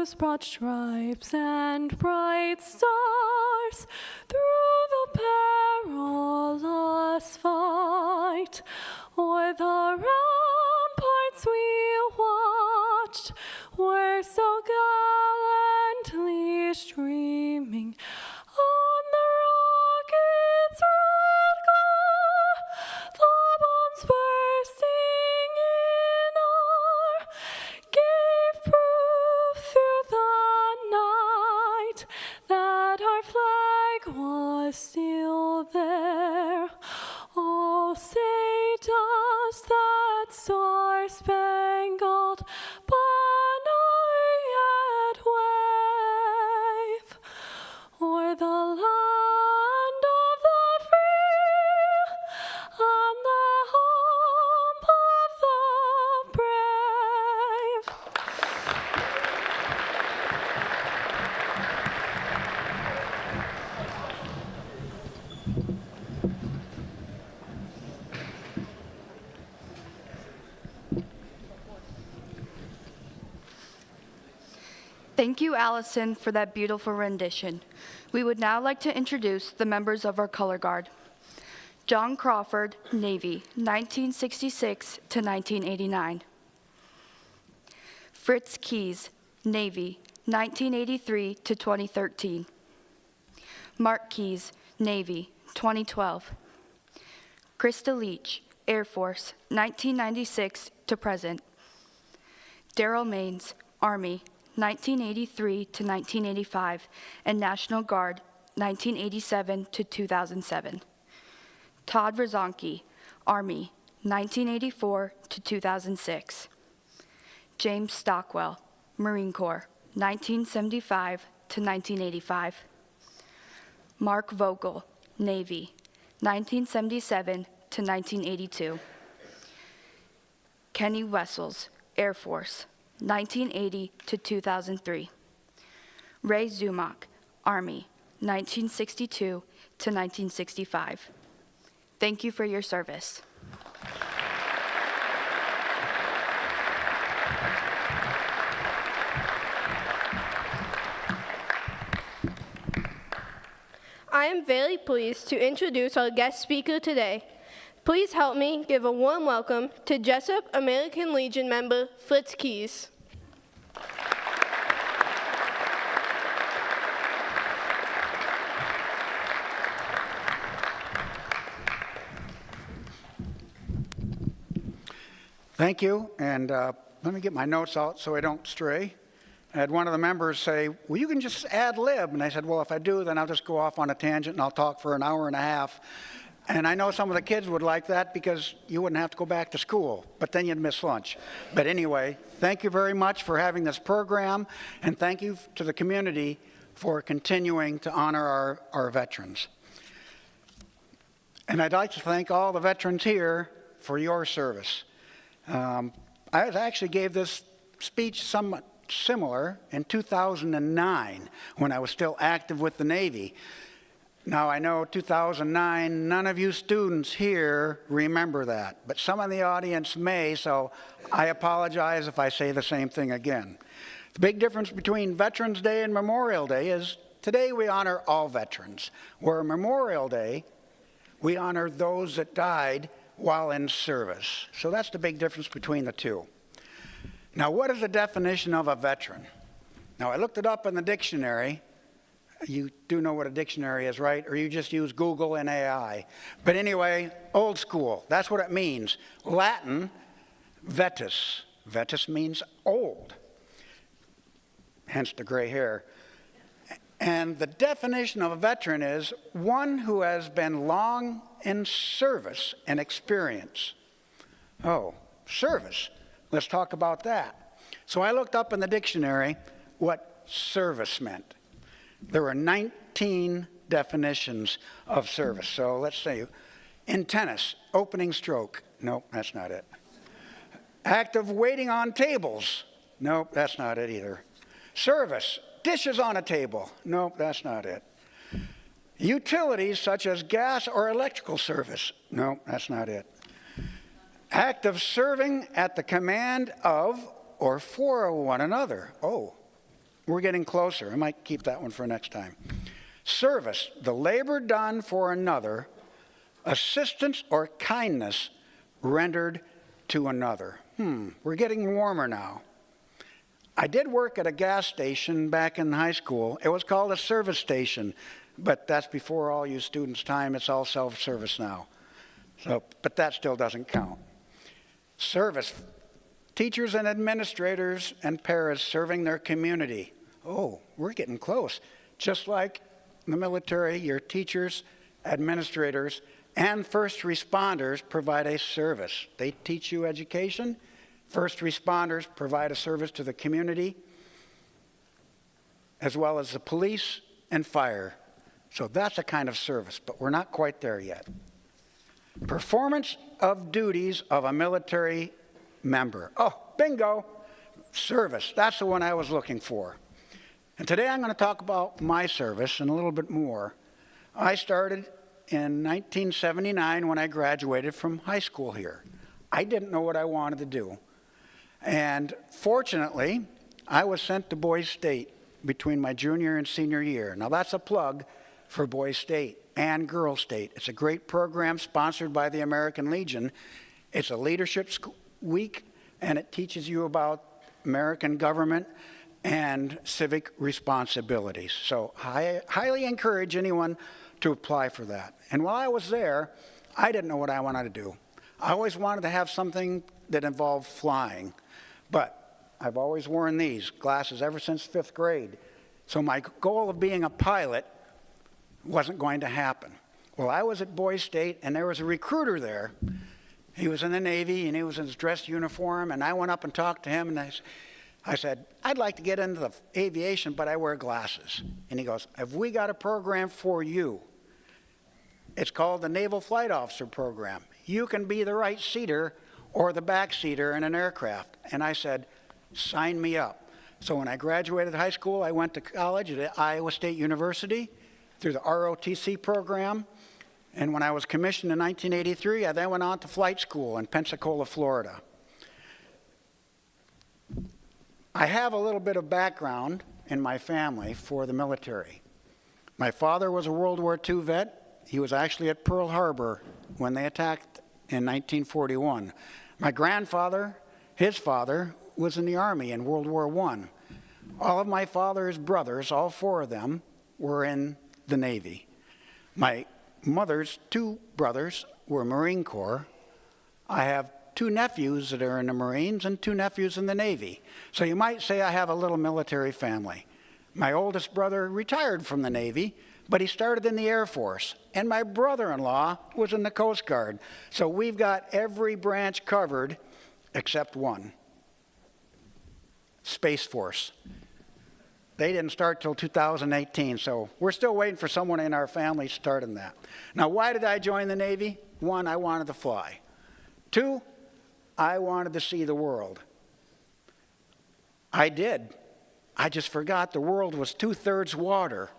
whose broad stripes and bright stars through the perilous fight o'er the ramparts we watched were so gallantly streaming on the rocket's red core, the bombs bursting in our gave proof through the night that our flag was still there. Oh, say does that star-spangled banner yet wave o'er the land of the free and the home of the brave? Thank you, Allison, for that beautiful rendition. We would now like to introduce the members of our color guard. John Crawford, Navy, 1966 to 1989. Fritz Keys, Navy, 1983 to 2013. Mark Keys, Navy, 2012. Krista Leach, Air Force, 1996 to present. Daryl Maines, Army, 1983 to 1985, and National Guard, 1987 to 2007. Todd Rozonki, Army, 1984 to 2006. James Stockwell, Marine Corps, 1975 to 1985. Mark Vogel, Navy, 1977 to 1982. Kenny Wessels, Air Force, 1980 to 2003. Ray Zumock, Army, 1962 to 1965. Thank you for your service. I am very pleased to introduce our guest speaker today. Please help me give a warm welcome to Jesup American Legion member Fritz Keys. Thank you, and let me get my notes out so I don't stray. I had one of the members say, well, you can just ad lib. And I said, well, if I do, then I'll just go off on a tangent and I'll talk for an hour and a half. And I know some of the kids would like that because you wouldn't have to go back to school, but then you'd miss lunch. But anyway, thank you very much for having this program, and thank you to the community for continuing to honor our veterans. And I'd like to thank all the veterans here for your service. I actually gave this speech somewhat similar in 2009 when I was still active with the Navy. Now, I know 2009, none of you students here remember that, but some in the audience may, so I apologize if I say the same thing again. The big difference between Veterans Day and Memorial Day is today we honor all veterans, where Memorial Day, we honor those that died while in service. So that's the big difference between the two. Now, what is the definition of a veteran? Now, I looked it up in the dictionary. You do know what a dictionary is, right? Or you just use Google and AI. But anyway, old school, that's what it means. Latin, vetus. Vetus means old, hence the gray hair. And the definition of a veteran is one who has been long in service and experience. Oh, service. Let's talk about that. So I looked up in the dictionary what service meant. There were 19 definitions of service. So let's say in tennis, opening stroke. Nope, that's not it. Act of waiting on tables. Nope, that's not it either. Service, dishes on a table. Nope, that's not it. Utilities such as gas or electrical service. Nope, that's not it. Act of serving at the command of or for one another. Oh, we're getting closer. I might keep that one for next time. Service, the labor done for another, assistance or kindness rendered to another. We're getting warmer now. I did work at a gas station back in high school. It was called a service station, but that's before all you students' time. It's all self-service now. But that still doesn't count. Service, teachers and administrators and paras serving their community. Oh, we're getting close. Just like the military, your teachers, administrators, and first responders provide a service. They teach you education. First responders provide a service to the community, as well as the police and fire. So that's a kind of service, but we're not quite there yet. Performance of duties of a military member. Oh, bingo! Service. That's the one I was looking for. And today I'm going to talk about my service and a little bit more. I started in 1979 when I graduated from high school here. I didn't know what I wanted to do. And fortunately, I was sent to Boys State between my junior and senior year. Now that's a plug for Boys State and Girls State. It's a great program sponsored by the American Legion. It's a leadership week, and it teaches you about American government and civic responsibilities. So I highly encourage anyone to apply for that. And while I was there, I didn't know what I wanted to do. I always wanted to have something that involved flying, but I've always worn these glasses ever since 5th grade. So my goal of being a pilot wasn't going to happen. Well, I was at Boys State, and there was a recruiter there. He was in the Navy, and he was in his dress uniform, and I went up and talked to him, and I said, I'd like to get into the aviation, but I wear glasses. And he goes, have we got a program for you? It's called the Naval Flight Officer Program. You can be the right seater or the back seater in an aircraft. And I said, sign me up. So when I graduated high school, I went to college at Iowa State University through the ROTC program. And when I was commissioned in 1983, I then went on to flight school in Pensacola, Florida. I have a little bit of background in my family for the military. My father was a World War II vet. He was actually at Pearl Harbor when they attacked in 1941. My grandfather, his father, was in the Army in World War I. All of my father's brothers, all 4 of them, were in the Navy. My mother's 2 brothers were Marine Corps. I have 2 nephews that are in the Marines and 2 nephews in the Navy. So you might say I have a little military family. My oldest brother retired from the Navy, but he started in the Air Force. And my brother-in-law was in the Coast Guard. So we've got every branch covered except one, Space Force. They didn't start till 2018, so we're still waiting for someone in our family starting that. Now, why did I join the Navy? 1, I wanted to fly. 2, I wanted to see the world. I did. I just forgot the world was 2/3 water.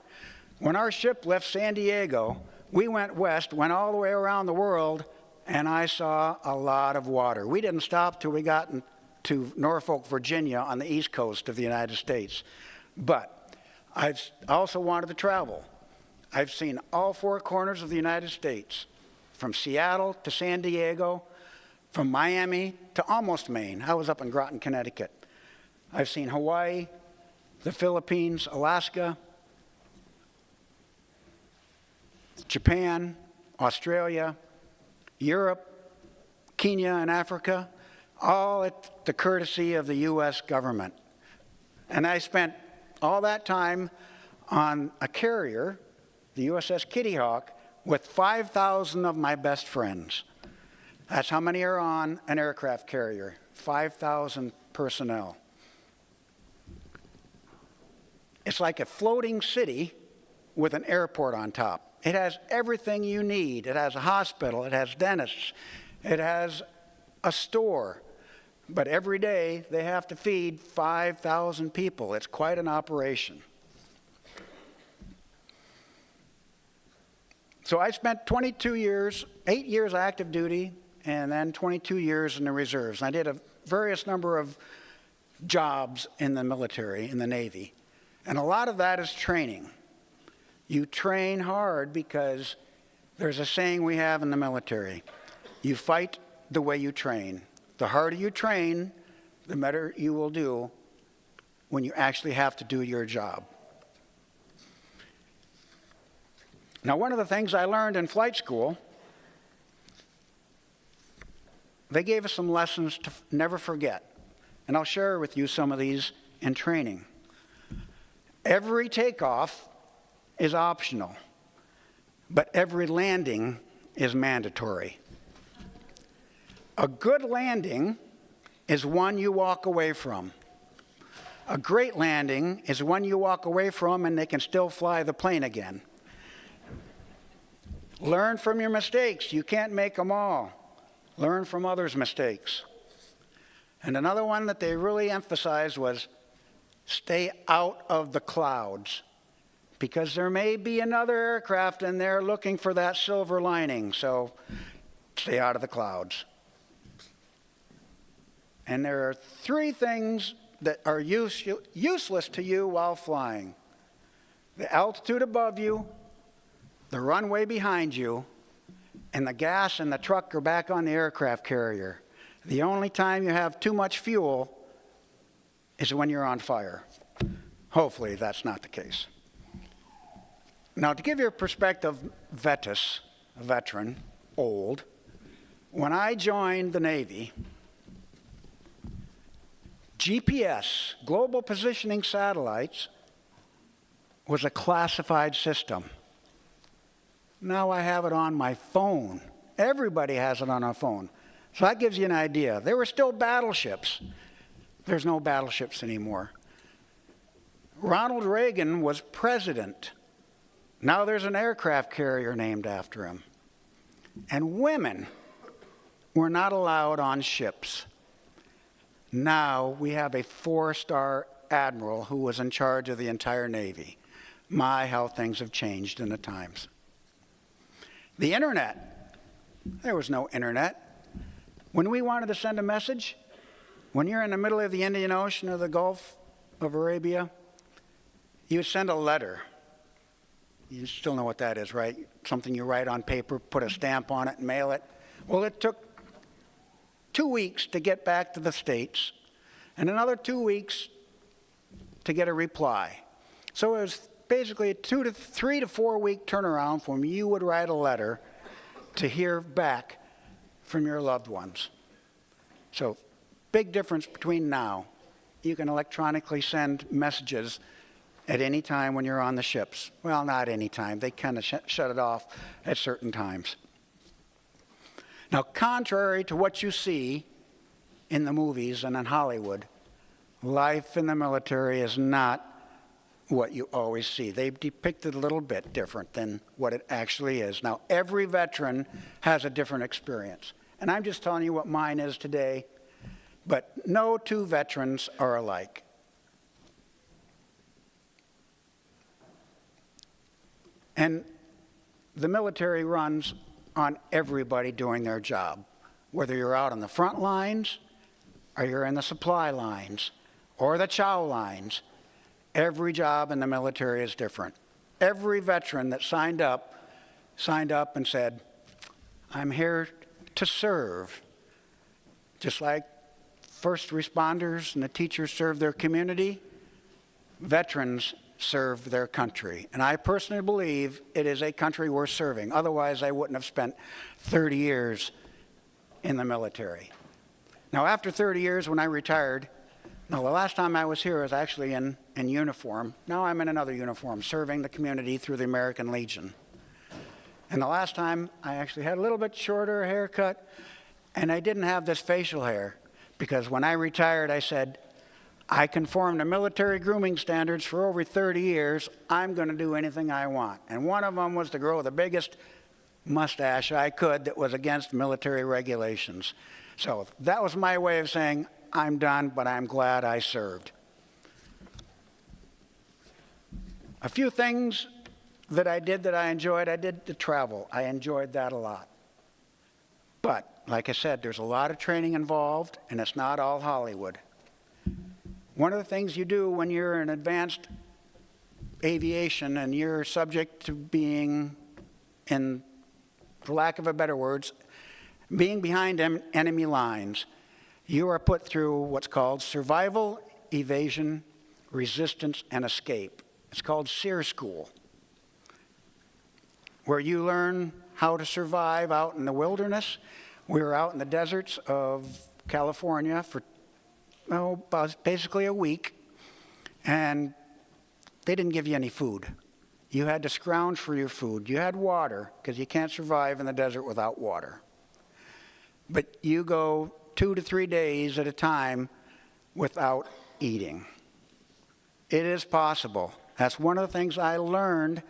When our ship left San Diego, we went west, went all the way around the world, and I saw a lot of water. We didn't stop till we got to Norfolk, Virginia, on the east coast of the United States. But I've also wanted to travel. I've seen all 4 corners of the United States, from Seattle to San Diego, from Miami to almost Maine. I was up in Groton, Connecticut. I've seen Hawaii, the Philippines, Alaska, Japan, Australia, Europe, Kenya, and Africa, all at the courtesy of the U.S. government. And I spent all that time on a carrier, the USS Kitty Hawk, with 5,000 of my best friends. That's how many are on an aircraft carrier, 5,000 personnel. It's like a floating city with an airport on top. It has everything you need. It has a hospital, it has dentists, it has a store. But every day they have to feed 5,000 people. It's quite an operation. So I spent 22 years, 8 years active duty, and then 22 years in the reserves. And I did a various number of jobs in the military, in the Navy. And a lot of that is training. You train hard because there's a saying we have in the military: you fight the way you train. The harder you train, the better you will do when you actually have to do your job. Now, one of the things I learned in flight school, they gave us some lessons to never forget. And I'll share with you some of these in training. Every takeoff is optional, but every landing is mandatory. A good landing is one you walk away from. A great landing is one you walk away from and they can still fly the plane again. Learn from your mistakes. You can't make them all. Learn from others' mistakes. And another one that they really emphasized was stay out of the clouds, because there may be another aircraft and they're looking for that silver lining, so stay out of the clouds. And there are 3 things that are useless to you while flying: the altitude above you, the runway behind you, and the gas in the truck or back on the aircraft carrier. The only time you have too much fuel is when you're on fire. Hopefully that's not the case. Now, to give you a perspective, a veteran, old, when I joined the Navy, GPS, Global Positioning Satellites, was a classified system. Now I have it on my phone. Everybody has it on our phone. So that gives you an idea. There were still battleships. There's no battleships anymore. Ronald Reagan was president. Now there's an aircraft carrier named after him. And women were not allowed on ships. Now we have a 4-star admiral who was in charge of the entire Navy. My, how things have changed in the times. The internet. There was no internet. When we wanted to send a message, when you're in the middle of the Indian Ocean or the Gulf of Arabia, you would send a letter. You still know what that is, right? Something you write on paper, put a stamp on it, and mail it. Well, it took 2 weeks to get back to the States, and another 2 weeks to get a reply. So it was basically a 3 to 4 week turnaround from you would write a letter to hear back from your loved ones. So big difference between now. You can electronically send messages at any time when you're on the ships. Well, not any time. They kind of shut it off at certain times. Now, contrary to what you see in the movies and in Hollywood, life in the military is not what you always see. They depict it a little bit different than what it actually is. Now, every veteran has a different experience. And I'm just telling you what mine is today, but no 2 veterans are alike. And the military runs on everybody doing their job, whether you're out on the front lines, or you're in the supply lines, or the chow lines. Every job in the military is different. Every veteran that signed up and said, I'm here to serve. Just like first responders and the teachers serve their community, veterans serve their country. And I personally believe it is a country worth serving. Otherwise, I wouldn't have spent 30 years in the military. Now, after 30 years, when I retired, the last time I was here, I was actually in uniform. Now I'm in another uniform, serving the community through the American Legion. And the last time, I actually had a little bit shorter haircut, and I didn't have this facial hair, because when I retired, I said, I conform to military grooming standards for over 30 years. I'm going to do anything I want. And one of them was to grow the biggest mustache I could that was against military regulations. So that was my way of saying, I'm done, but I'm glad I served. A few things that I did that I enjoyed. I did the travel. I enjoyed that a lot. But, like I said, there's a lot of training involved, and it's not all Hollywood. One of the things you do when you're an advanced aviation and you're subject to being, in, for lack of a better words, being behind enemy lines, you are put through what's called survival, evasion, resistance, and escape. It's called SEER School, where you learn how to survive out in the wilderness. We were out in the deserts of California for basically a week, and they didn't give you any food. You had to scrounge for your food. You had water, because you can't survive in the desert without water. But you go 2 to 3 days at a time without eating. It is possible. That's one of the things I learned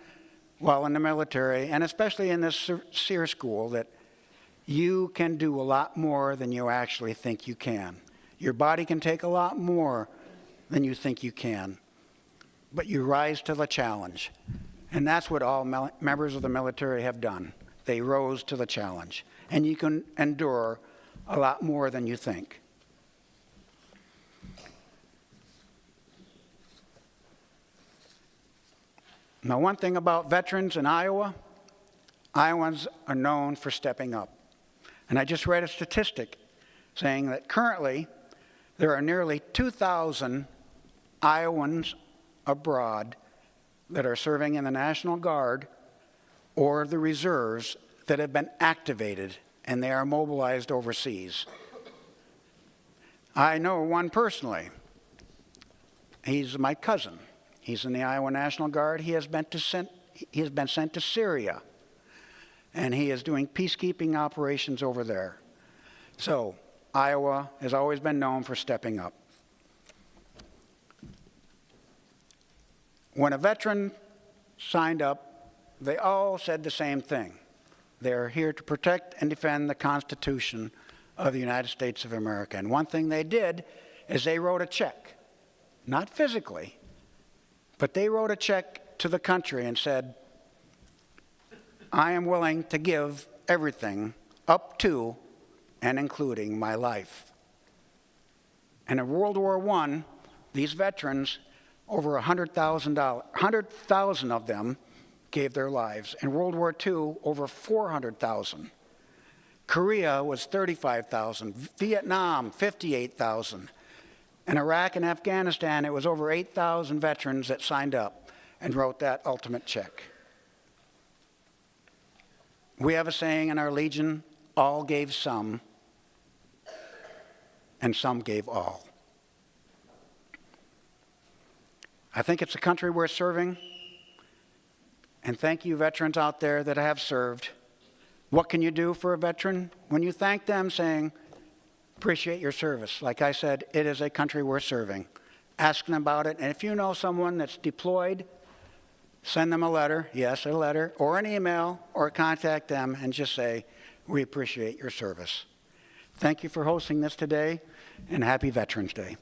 while in the military, and especially in this SEER school, that you can do a lot more than you actually think you can. Your body can take a lot more than you think you can, but you rise to the challenge. And that's what all members of the military have done. They rose to the challenge. And you can endure a lot more than you think. Now, one thing about veterans in Iowa, Iowans are known for stepping up. And I just read a statistic saying that currently there are nearly 2,000 Iowans abroad that are serving in the National Guard or the reserves that have been activated and they are mobilized overseas. I know one personally. He's my cousin. He's in the Iowa National Guard. He has been sent to Syria, and he is doing peacekeeping operations over there. So Iowa has always been known for stepping up. When a veteran signed up, they all said the same thing. They're here to protect and defend the Constitution of the United States of America. And one thing they did is they wrote a check, not physically, but they wrote a check to the country and said, I am willing to give everything up to and including my life. And in World War I, these veterans, over 100,000 of them gave their lives. In World War II, over 400,000. Korea was 35,000. Vietnam, 58,000. In Iraq and Afghanistan, it was over 8,000 veterans that signed up and wrote that ultimate check. We have a saying in our Legion, all gave some, and some gave all. I think it's a country worth serving, and thank you veterans out there that have served. What can you do for a veteran? When you thank them saying, appreciate your service. Like I said, it is a country worth serving. Ask them about it, and if you know someone that's deployed, send them a letter, yes, a letter, or an email, or contact them and just say, we appreciate your service. Thank you for hosting this today, and happy Veterans Day.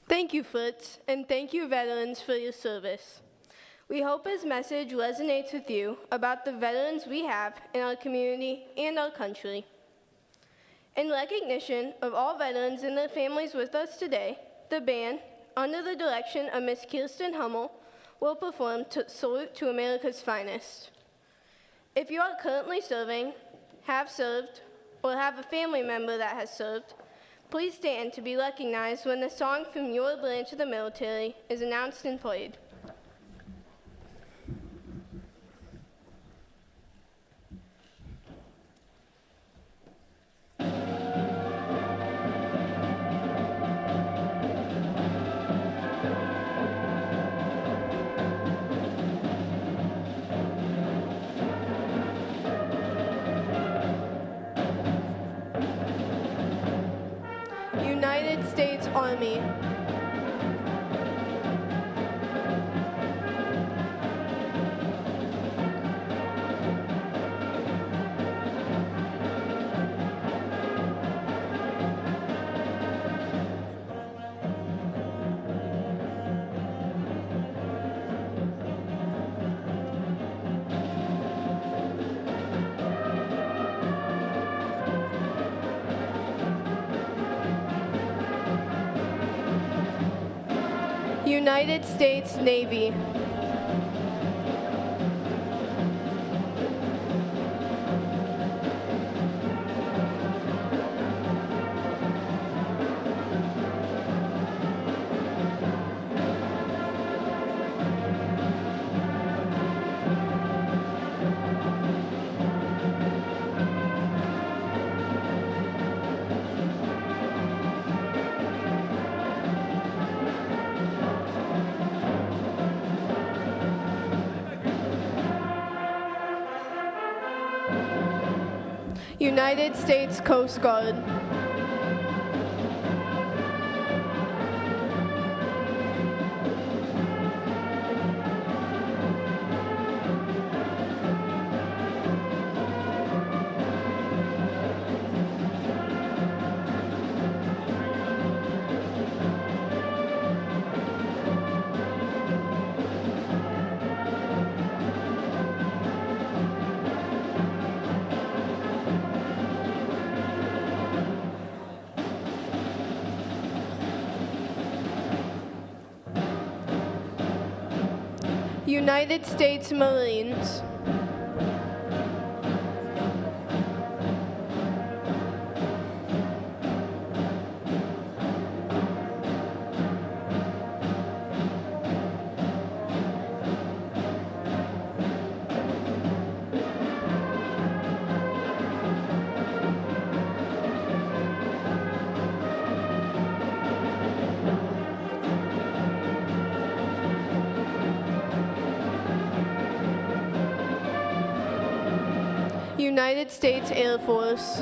Thank you, Fritz, and thank you, veterans, for your service. We hope his message resonates with you about the veterans we have in our community and our country. In recognition of all veterans and their families with us today, the band, under the direction of Miss Kirsten Hummel, will perform Salute to America's Finest. If you are currently serving, have served, or have a family member that has served, please stand to be recognized when the song from your branch of the military is announced and played. United States Army. United States Navy. United States Coast Guard. United States Marines. United States Air Force.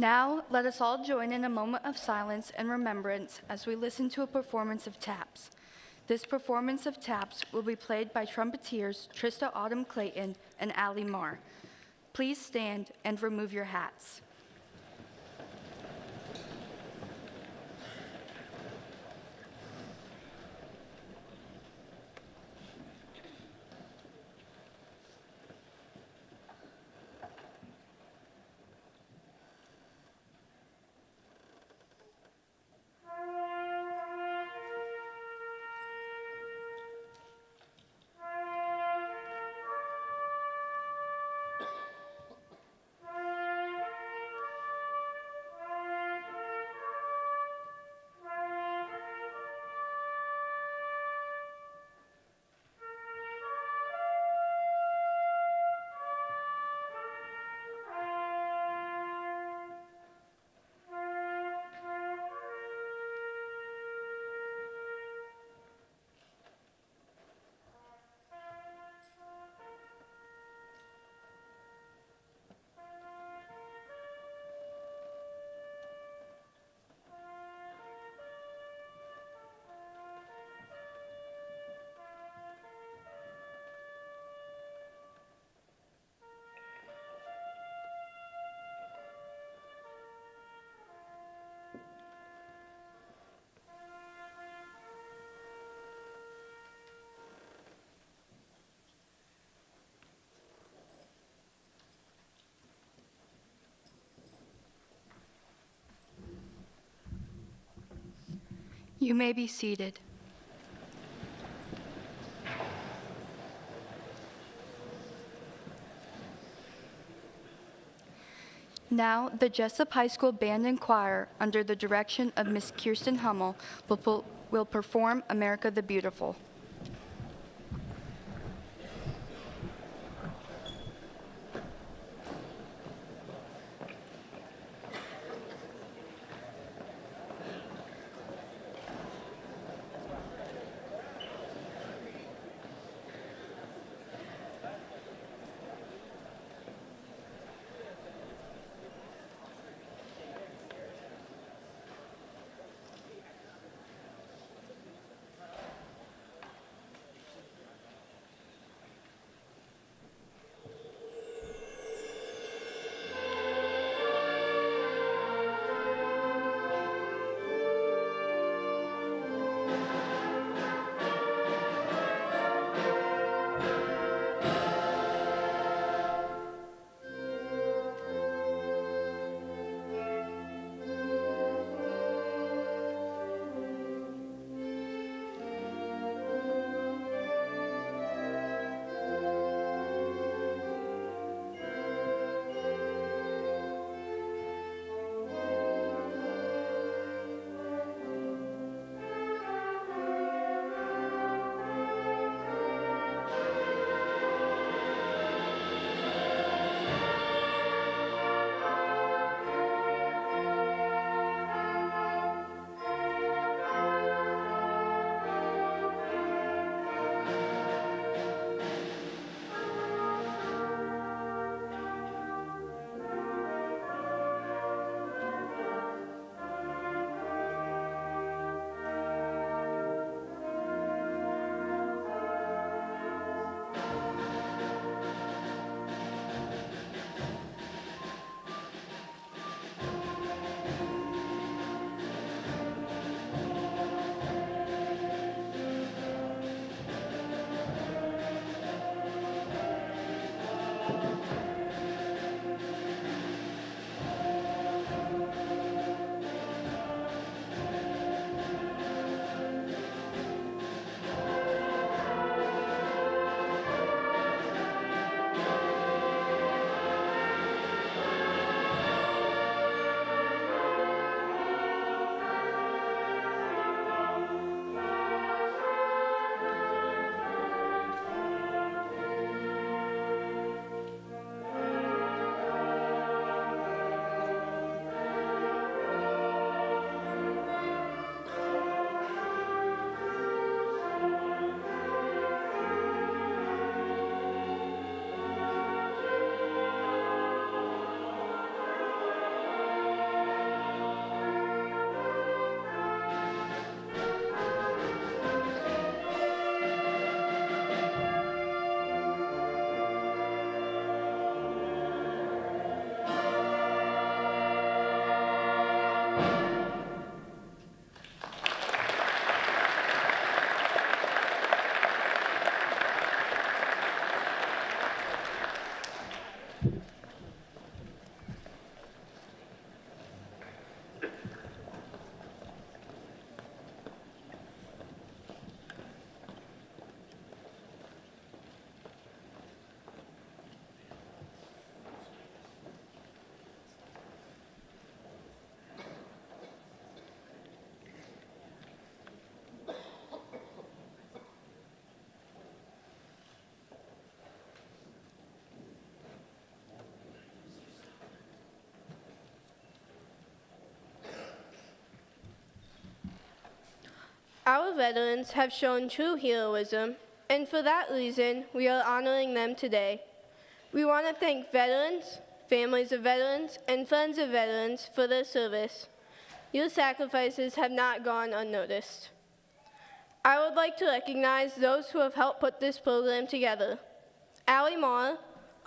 Now, let us all join in a moment of silence and remembrance as we listen to a performance of taps. This performance of taps will be played by trumpeteers Trista Autumn Clayton and Allie Marr. Please stand and remove your hats. You may be seated. Now, the Jesup High School Band and Choir, under the direction of Miss Kirsten Hummel, will perform America the Beautiful. Our veterans have shown true heroism, and for that reason, we are honoring them today. We want to thank veterans, families of veterans, and friends of veterans for their service. Your sacrifices have not gone unnoticed. I would like to recognize those who have helped put this program together. Allie Marr,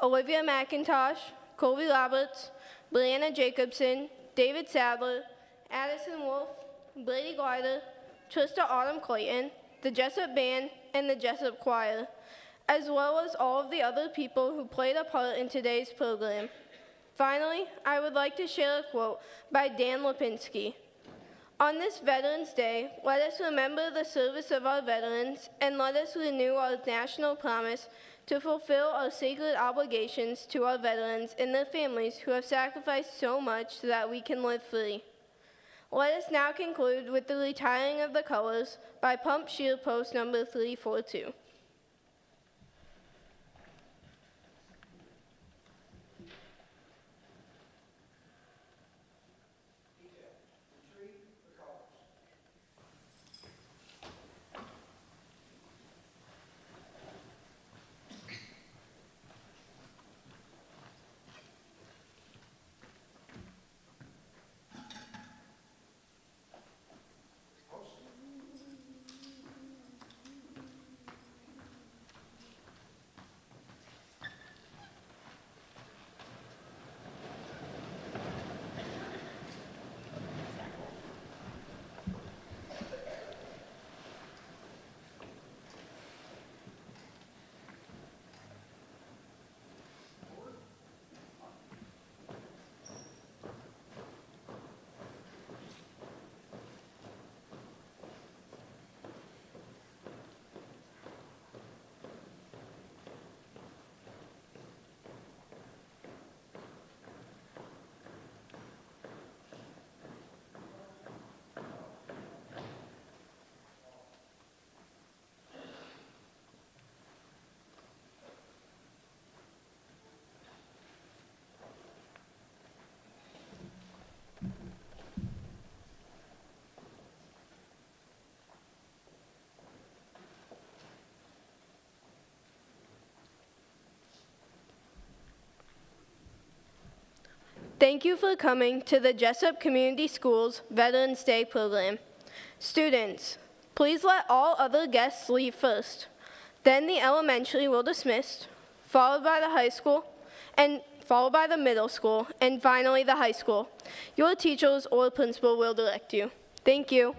Olivia McIntosh, Colby Roberts, Brianna Jacobson, David Sadler, Addison Wolf, Brady Glider, Trista Autumn Clayton, the Jesup Band, and the Jesup Choir, as well as all of the other people who played a part in today's program. Finally, I would like to share a quote by Dan Lipinski. On this Veterans Day, let us remember the service of our veterans, and let us renew our national promise to fulfill our sacred obligations to our veterans and their families who have sacrificed so much so that we can live free. Let us now conclude with the retiring of the colors by Pump Shield Post number 342. Thank you for coming to the Jesup Community Schools Veterans Day program. Students, please let all other guests leave first. Then the elementary will dismiss, followed by the high school, and followed by the middle school, and finally the high school. Your teachers or principal will direct you. Thank you.